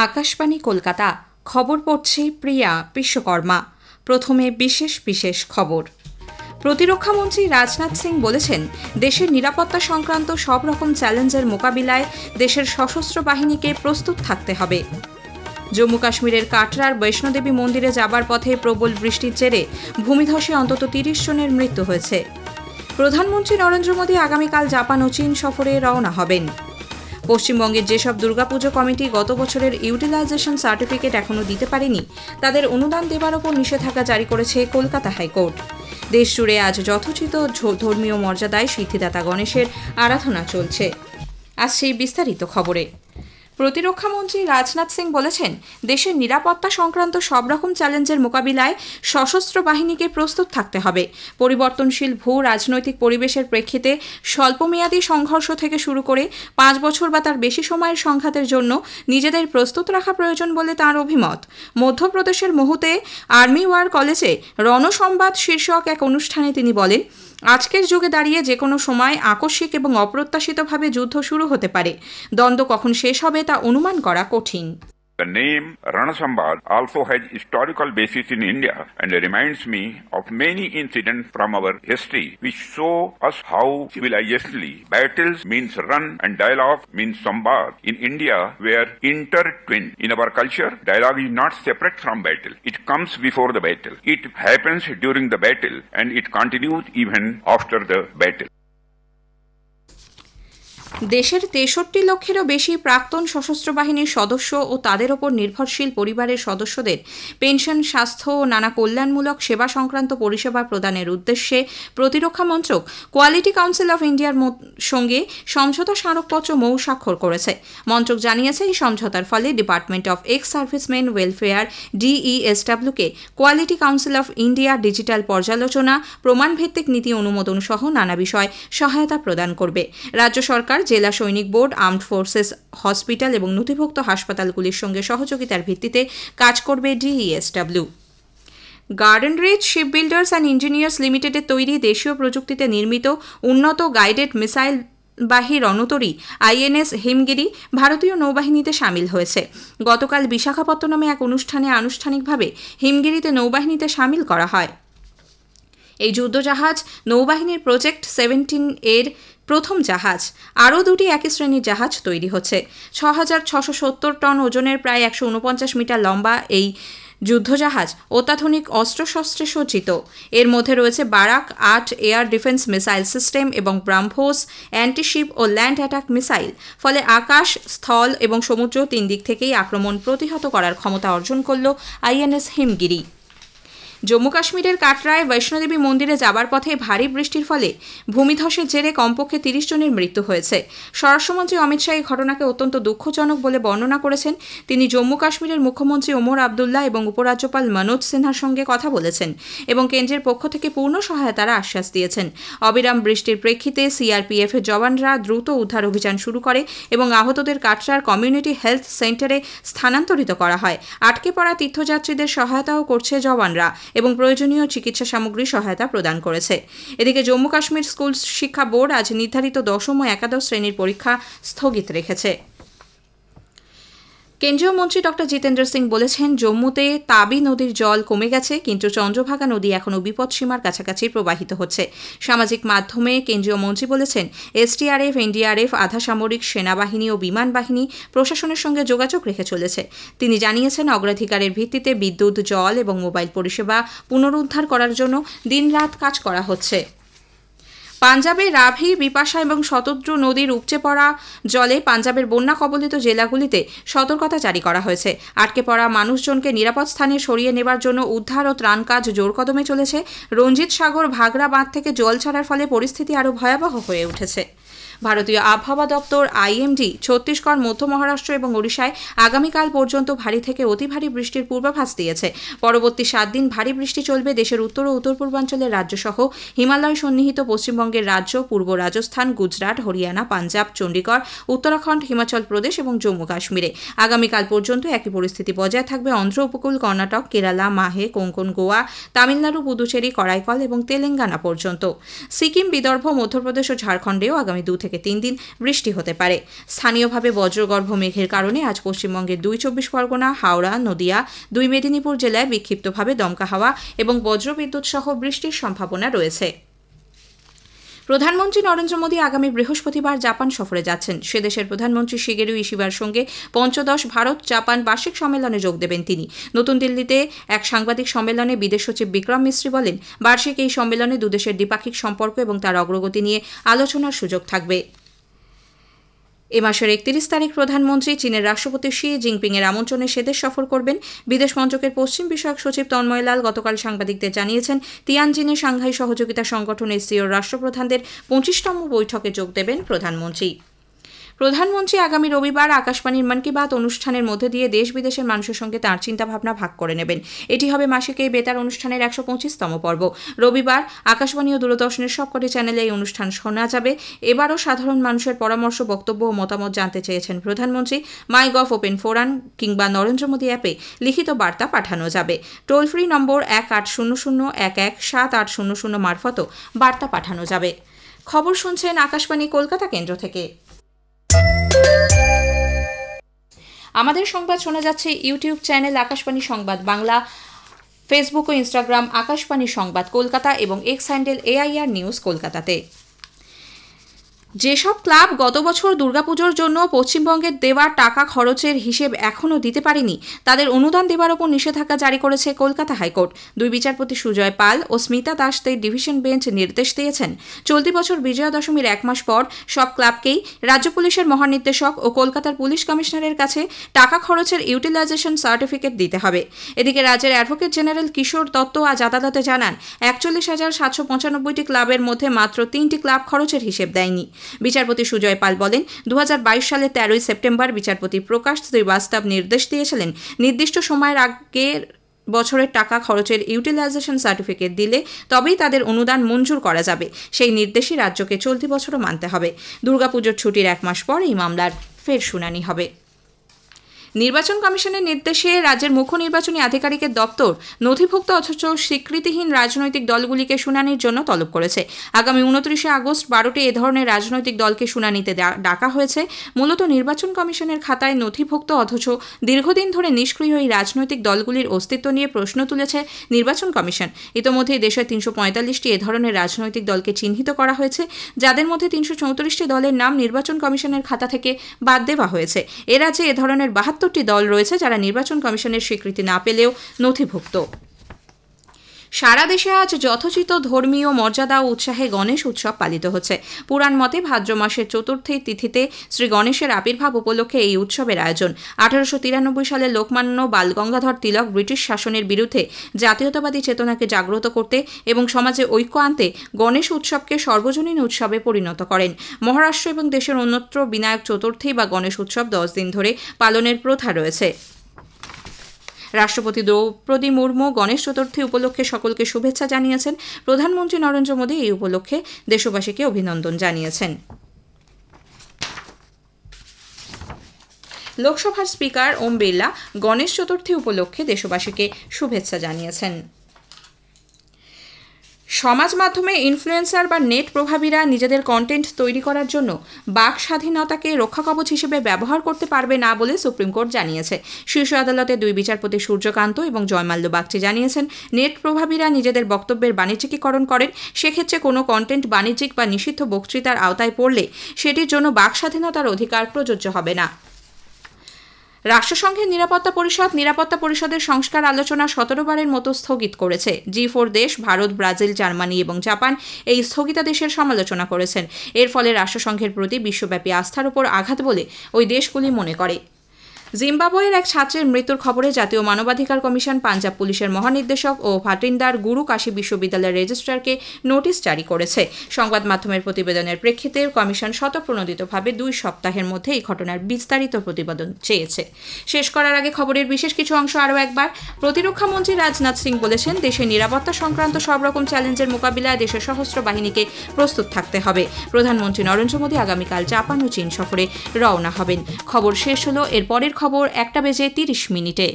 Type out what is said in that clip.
আকাশবাণী কলকাতা খবর পড়ছে প্রিয়া বিশ্বকর্মা। প্রথমে বিশেষ বিশেষ খবর। প্রতিরক্ষামন্ত্রী রাজনাথ সিং বলেছেন, দেশের নিরাপত্তা সংক্রান্ত সব রকম চ্যালেঞ্জের মোকাবিলায় দেশের সশস্ত্র বাহিনীকে প্রস্তুত থাকতে হবে। জম্মু কাশ্মীরের কাটরার বৈষ্ণোদেবী মন্দিরে যাবার পথে প্রবল বৃষ্টির জেরে ভূমিধসে অন্তত ৩০ জনের মৃত্যু হয়েছে। প্রধানমন্ত্রী নরেন্দ্র মোদী আগামীকাল জাপান ও চীন সফরে রওনা হবেন। পশ্চিমবঙ্গের যেসব দুর্গাপুজো কমিটি গত বছরের ইউটিলাইজেশন সার্টিফিকেট এখনও দিতে পারেনি, তাদের অনুদান দেবার ওপর নিষেধাজ্ঞা জারি করেছে কলকাতা হাইকোর্ট। দেশজুড়ে আজ যথোচিত ধর্মীয় মর্যাদায় সিদ্ধিদাতা গণেশের আরাধনা চলছে। আজ সেই বিস্তারিত খবরে। প্রতিরক্ষামন্ত্রী রাজনাথ সিং বলেছেন, দেশের নিরাপত্তা সংক্রান্ত সব রকম চ্যালেঞ্জের মোকাবিলায় সশস্ত্র বাহিনীকে প্রস্তুত থাকতে হবে। পরিবর্তনশীল ভূ রাজনৈতিক পরিবেশের প্রেক্ষিতে স্বল্পমেয়াদী সংঘর্ষ থেকে শুরু করে ৫ বছর বা তার বেশি সময়ের সংঘাতের জন্য নিজেদের প্রস্তুত রাখা প্রয়োজন বলে তাঁর অভিমত। মধ্যপ্রদেশের মহুতে আর্মি ওয়ার কলেজে রণসংবাদ শীর্ষক এক অনুষ্ঠানে তিনি বলেন, আজকের যুগে দাঁড়িয়ে যে কোনো সময় আকস্মিক এবং অপ্রত্যাশিতভাবে যুদ্ধ শুরু হতে পারে। দ্বন্দ্ব কখন শেষ হবে তা অনুমান করা কঠিন। The name Ranasambad also has historical basis in India and reminds me of many incidents from our history which show us how civilizationally battles means run and dialogue means sambad. In India, we are intertwined. In our culture, dialogue is not separate from battle. It comes before the battle. It happens during the battle and it continues even after the battle. দেশের ৬৩ লক্ষেরও বেশি প্রাক্তন সশস্ত্র বাহিনীর সদস্য ও তাদের ওপর নির্ভরশীল পরিবারের সদস্যদের পেনশন, স্বাস্থ্য ও নানা কল্যাণমূলক সেবা সংক্রান্ত পরিষেবা প্রদানের উদ্দেশ্যে প্রতিরক্ষা মন্ত্রক কোয়ালিটি কাউন্সিল অফ ইন্ডিয়ার সঙ্গে সমঝোতা স্মারকপত্র মৌ স্বাক্ষর করেছে। মন্ত্রক জানিয়েছে, এই সমঝোতার ফলে department of ex servicemen welfare DESWকে quality council of India digital পর্যালোচনা, প্রমাণভিত্তিক নীতি অনুমোদন সহ নানা বিষয় সহায়তা প্রদান করবে। রাজ্য সরকার, জেলা সৈনিক বোর্ড, আর্মড ফোর্সেস হসপিটাল এবং নথিভুক্ত হাসপাতালগুলির সঙ্গে সহযোগিতার ভিত্তিতে কাজ করবে DESW। Garden Reach ship builders and engineers লিমিটেডের তৈরি দেশীয় প্রযুক্তিতে নির্মিত উন্নত গাইডেড মিসাইল বাহী রণতরী INS হিমগিরি ভারতীয় নৌবাহিনীতে সামিল হয়েছে। গতকাল বিশাখাপত্তনমে এক অনুষ্ঠানে আনুষ্ঠানিকভাবে হিমগিরিতে নৌবাহিনীতে সামিল করা হয়। এই যুদ্ধজাহাজ নৌবাহিনীর প্রজেক্ট 17 এর প্রথম জাহাজ। আরও দুটি একই শ্রেণীর জাহাজ তৈরি হচ্ছে। ৬,৬৭০ টন ওজনের প্রায় ১৪৯ মিটার লম্বা এই যুদ্ধজাহাজ অত্যাধুনিক অস্ত্রশস্ত্রে সজ্জিত। এর মধ্যে রয়েছে Barack ৮ air defence missile system এবং ব্রাহ্মোস অ্যান্টিশিপ ও ল্যান্ড অ্যাটাক মিসাইল। ফলে আকাশ, স্থল এবং সমুদ্র ৩ দিক থেকেই আক্রমণ প্রতিহত করার ক্ষমতা অর্জন করল INS হিমগিরি। জম্মু কাশ্মীরের কাটরায় বৈষ্ণোদেবী মন্দিরে যাবার পথে ভারী বৃষ্টির ফলে ভূমিধসের জেরে কমপক্ষে ৩০ জনের মৃত্যু হয়েছে। স্বরাষ্ট্রমন্ত্রী অমিত শাহ এই ঘটনাকে অত্যন্ত দুঃখজনক বলে বর্ণনা করেছেন। তিনি জম্মু কাশ্মীরের মুখ্যমন্ত্রী ওমর আবদুল্লাহ এবং উপরাজ্যপাল মনোজ সিনহার সঙ্গে কথা বলেছেন এবং কেন্দ্রের পক্ষ থেকে পূর্ণ সহায়তার আশ্বাস দিয়েছেন। অবিরাম বৃষ্টির প্রেক্ষিতে CRPF এর জওয়ানরা দ্রুত উদ্ধার অভিযান শুরু করে এবং আহতদের কাটরার কমিউনিটি হেলথ সেন্টারে স্থানান্তরিত করা হয়। আটকে পড়া তীর্থযাত্রীদের সহায়তাও করছে জওয়ানরা এবং প্রয়োজনীয় চিকিৎসা সামগ্রী সহায়তা প্রদান করেছে। এদিকে জম্মু কাশ্মীর স্কুল শিক্ষা বোর্ড আজ নির্ধারিত ১০ম ও একাদশ শ্রেণীর পরীক্ষা স্থগিত রেখেছে। কেন্দ্রীয় মন্ত্রী ডক্টর জিতেন্দ্র সিং বলেছেন, জম্মুতে তাবি নদীর জল কমে গেছে, কিন্তু চন্দ্রভাগা নদী এখনও বিপদসীমার কাছাকাছি প্রবাহিত হচ্ছে। সামাজিক মাধ্যমে কেন্দ্রীয় মন্ত্রী বলেছেন, STRF, NDRF, আধা সামরিক সেনাবাহিনী ও বিমান বাহিনী প্রশাসনের সঙ্গে যোগাযোগ রেখে চলেছে। তিনি জানিয়েছেন, অগ্রাধিকারের ভিত্তিতে বিদ্যুৎ, জল এবং মোবাইল পরিষেবা পুনরুদ্ধার করার জন্য দিনরাত কাজ করা হচ্ছে। পাঞ্জাবে রাভি, বিপাশা এবং শতদ্রু নদীর উপচে পড়া জলে পাঞ্জাবের বন্যা কবলিত জেলাগুলিতে সতর্কতা জারি করা হয়েছে। আটকে পড়া মানুষজনকে নিরাপদ স্থানে সরিয়ে নেবার জন্য উদ্ধার ও ত্রাণ কাজ জোরকদমে চলেছে। রঞ্জিত সাগর ভাগড়া বাঁধ থেকে জল ছাড়ার ফলে পরিস্থিতি আরও ভয়াবহ হয়ে উঠেছে। ভারতীয় আবহাওয়া দপ্তর IMD ছত্তিশগড়, মধ্য মহারাষ্ট্র এবং ওড়িশায় আগামীকাল পর্যন্ত ভারী থেকে অতি ভারী বৃষ্টির পূর্বাভাস দিয়েছে। পরবর্তী ৭ দিন ভারী বৃষ্টি চলবে দেশের উত্তর ও উত্তর পূর্বাঞ্চলের রাজ্যসহ হিমালয় সন্নিহিত পশ্চিমবঙ্গের রাজ্য, পূর্ব রাজস্থান, গুজরাট, হরিয়ানা, পাঞ্জাব, চণ্ডীগড়, উত্তরাখণ্ড, হিমাচল প্রদেশ এবং জম্মু কাশ্মীরে। আগামীকাল পর্যন্ত একই পরিস্থিতি বজায় থাকবে অন্ধ্র উপকূল, কর্ণাটক, কেরালা, মাহে, কোঙ্কণ, গোয়া, তামিলনাড়ু, পুদুচেরি, করাইকল এবং তেলেঙ্গানা পর্যন্ত। সিকিম, বিদর্ভ, মধ্যপ্রদেশ ও ঝাড়খণ্ডেও আগামী 2 থেকে থেকে 3 দিন বৃষ্টি হতে পারে। স্থানীয়ভাবে বজ্রগর্ভ মেঘের কারণে আজ পশ্চিমবঙ্গের 2 চব্বিশ পরগনা, হাওড়া, নদিয়া, 2 মেদিনীপুর জেলায় বিক্ষিপ্তভাবে দমকা হাওয়া এবং বজ্রবিদ্যুৎ সহ বৃষ্টির সম্ভাবনা রয়েছে। প্রধানমন্ত্রী নরেন্দ্র মোদী আগামী বৃহস্পতিবার জাপান সফরে যাচ্ছেন। সে দেশের প্রধানমন্ত্রী শিগেরু ইশিবার সঙ্গে 15 ভারত জাপান বার্ষিক সম্মেলনে যোগ দেবেন তিনি। নতুন দিল্লিতে এক সাংবাদিক সম্মেলনে বিদেশ সচিব বিক্রম মিস্ত্রি বলেন, বার্ষিক এই সম্মেলনে দুদেশের দ্বিপাক্ষিক সম্পর্ক এবং তার অগ্রগতি নিয়ে আলোচনার সুযোগ থাকবে। এ মাসের 31 তারিখ প্রধানমন্ত্রী চীনের রাষ্ট্রপতি শি জিনপিং এর আমন্ত্রণে সেদেশ সফর করবেন। বিদেশ মন্ত্রকের পশ্চিম বিষয়ক সচিব তন্ময় লাল গতকাল সাংবাদিকদের জানিয়েছেন, তিয়ানজিনে সাংহাই সহযোগিতা সংগঠন এসসিওর রাষ্ট্রপ্রধানদের 25তম বৈঠকে যোগ দেবেন প্রধানমন্ত্রী। প্রধানমন্ত্রী আগামী রবিবার আকাশবাণীর মন কি বাত অনুষ্ঠানের মধ্যে দিয়ে দেশ বিদেশের মানুষের সঙ্গে তাঁর চিন্তাভাবনা ভাগ করে নেবেন। এটি হবে মাসিক এই বেতার অনুষ্ঠানের 125তম পর্ব। রবিবার আকাশবাণী ও দূরদর্শনের সবকটি চ্যানেলে এই অনুষ্ঠান শোনা যাবে। এবারও সাধারণ মানুষের পরামর্শ, বক্তব্য ও মতামত জানতে চেয়েছেন প্রধানমন্ত্রী। মাইগভ ওপেন ফোরাম কিংবা নরেন্দ্র মোদী অ্যাপে লিখিত বার্তা পাঠানো যাবে। টোল ফ্রি নম্বর 1800117800 মারফতও বার্তা পাঠানো যাবে। খবর শুনছেন আকাশবাণী কলকাতা কেন্দ্র থেকে। আমাদের সংবাদ শোনা যাচ্ছে ইউটিউব চ্যানেল আকাশবাণী সংবাদ বাংলা, ফেসবুক ও ইনস্টাগ্রাম আকাশবাণী সংবাদ কলকাতা এবং এক্স হ্যান্ডেল AIR নিউজ কলকাতাতে। যেসব ক্লাব গত বছর দুর্গাপুজোর জন্য পশ্চিমবঙ্গের দেওয়া টাকা খরচের হিসেব এখনও দিতে পারেনি, তাদের অনুদান দেওয়ার ওপর নিষেধাজ্ঞা জারি করেছে কলকাতা হাইকোর্ট। 2 বিচারপতি সুজয় পাল ও স্মিতা দাসদের ডিভিশন বেঞ্চ নির্দেশ দিয়েছেন, চলতি বছর বিজয়া দশমীর 1 মাস পর সব ক্লাবকেই রাজ্য পুলিশের মহানির্দেশক ও কলকাতার পুলিশ কমিশনারের কাছে টাকা খরচের ইউটিলাইজেশন সার্টিফিকেট দিতে হবে। এদিকে রাজ্যের অ্যাডভোকেট জেনারেল কিশোর দত্ত আজ আদালতে জানান, 41,795টি ক্লাবের মধ্যে মাত্র 3টি ক্লাব খরচের হিসেব দেয়নি। বিচারপতি সুজয় পাল বলেন, 2022 সালের 13 সেপ্টেম্বর বিচারপতি প্রকাশ শ্রীবাস্তব নির্দেশ দিয়েছিলেন, নির্দিষ্ট সময়ের আগের বছরের টাকা খরচের ইউটিলাইজেশন সার্টিফিকেট দিলে তবেই তাদের অনুদান মঞ্জুর করা যাবে। সেই নির্দেশই রাজ্যকে চলতি বছরও মানতে হবে। দুর্গাপুজোর ছুটির 1 মাস পর এই মামলার ফের শুনানি হবে। নির্বাচন কমিশনের নির্দেশে রাজ্যের মুখ্য নির্বাচনী আধিকারিকের দপ্তর নথিভুক্ত অথচ স্বীকৃতিহীন রাজনৈতিক দলগুলিকে শুনানির জন্য তলব করেছে। আগামী 29 আগস্ট 12টি এ ধরনের রাজনৈতিক দলকে শুনানিতে ডাকা হয়েছে। মূলত নির্বাচন কমিশনের খাতায় নথিভুক্ত অথচ দীর্ঘদিন ধরে নিষ্ক্রিয় এই রাজনৈতিক দলগুলির অস্তিত্ব নিয়ে প্রশ্ন তুলেছে নির্বাচন কমিশন। ইতোমধ্যেই দেশের 345টি এ ধরনের রাজনৈতিক দলকে চিহ্নিত করা হয়েছে, যাদের মধ্যে 334টি দলের নাম নির্বাচন কমিশনের খাতা থেকে বাদ দেওয়া হয়েছে। এ রাজ্যে এ ধরনের 72টি দল রয়েছে যারা নির্বাচন কমিশনের স্বীকৃতি না পেলেও নথিভুক্ত। সারা দেশে আজ যথোচিত ধর্মীয় মর্যাদা ও উৎসাহে গণেশ উৎসব পালিত হচ্ছে। পুরাণ মতে ভাদ্র মাসের চতুর্থী তিথিতে শ্রী গণেশের আবির্ভাব উপলক্ষে এই উৎসবের আয়োজন। 1893 সালে লোকমান্য বালগঙ্গাধর তিলক ব্রিটিশ শাসনের বিরুদ্ধে জাতীয়তাবাদী চেতনাকে জাগ্রত করতে এবং সমাজে ঐক্য আনতে গণেশ উৎসবকে সর্বজনীন উৎসবে পরিণত করেন। মহারাষ্ট্র এবং দেশের অন্যত্র বিনায়ক চতুর্থী বা গণেশ উৎসব 10 দিন ধরে পালনের প্রথা রয়েছে। রাষ্ট্রপতি দ্রৌপদী মুর্মু গণেশ চতুর্থী উপলক্ষে সকলকে শুভেচ্ছা জানিয়েছেন। প্রধানমন্ত্রী নরেন্দ্র মোদী এই উপলক্ষে দেশবাসীকে অভিনন্দন জানিয়েছেন। লোকসভার স্পিকার ওম বিড়লা গণেশ চতুর্থী উপলক্ষে দেশবাসীকে শুভেচ্ছা জানিয়েছেন। সমাজ মাধ্যমে ইনফ্লুয়েন্সার বা নেট প্রভাবীরা নিজেদের কন্টেন্ট তৈরি করার জন্য বাক স্বাধীনতাকে রক্ষাকবচ হিসেবে ব্যবহার করতে পারবে না বলে সুপ্রিম কোর্ট জানিয়েছে। শীর্ষ আদালতে 2 বিচারপতি সূর্যকান্ত এবং জয়মাল্য বাগচি জানিয়েছেন, নেট প্রভাবীরা নিজেদের বক্তব্যের বাণিজ্যিকীকরণ করেন, সেক্ষেত্রে কোনো কন্টেন্ট বাণিজ্যিক বা নিষিদ্ধ বক্তৃতার আওতায় পড়লে সেটির জন্য বাক স্বাধীনতার অধিকার প্রযোজ্য হবে না। রাষ্ট্রসংঘের নিরাপত্তা পরিষদের সংস্কার আলোচনা 17 বারের মতো স্থগিত করেছে। G4 দেশ ভারত, ব্রাজিল, জার্মানি এবং জাপান এই স্থগিতাদেশের সমালোচনা করেছেন। এর ফলে রাষ্ট্রসংঘের প্রতি বিশ্বব্যাপী আস্থার উপর আঘাত বলে ওই দেশগুলি মনে করে। জিম্বাবুয়ের এক ছাত্রের মৃত্যুর খবরে জাতীয় মানবাধিকার কমিশন পাঞ্জাব পুলিশের মহানির্দেশক ও ভাটিন্ডার গুরু কাশী বিশ্ববিদ্যালয়ের রেজিস্ট্রারকে নোটিশ জারি করেছে। সংবাদ মাধ্যমের প্রতিবেদনের প্রেক্ষিতে কমিশন স্বতঃপ্রণোদিতভাবে 2 সপ্তাহের মধ্যে এই ঘটনার বিস্তারিত প্রতিবেদন চেয়েছে। শেষ করার আগে খবরের বিশেষ কিছু অংশ আরও একবার। প্রতিরক্ষা মন্ত্রী রাজনাথ সিং বলেছেন, দেশের নিরাপত্তা সংক্রান্ত সব রকম চ্যালেঞ্জের মোকাবিলায় দেশের সশস্ত্র বাহিনীকে প্রস্তুত থাকতে হবে। প্রধানমন্ত্রী নরেন্দ্র মোদী আগামীকাল জাপান ও চীন সফরে রওনা হবেন। খবর শেষ হলো। এর পরের খবর 1:30 মিনিটে।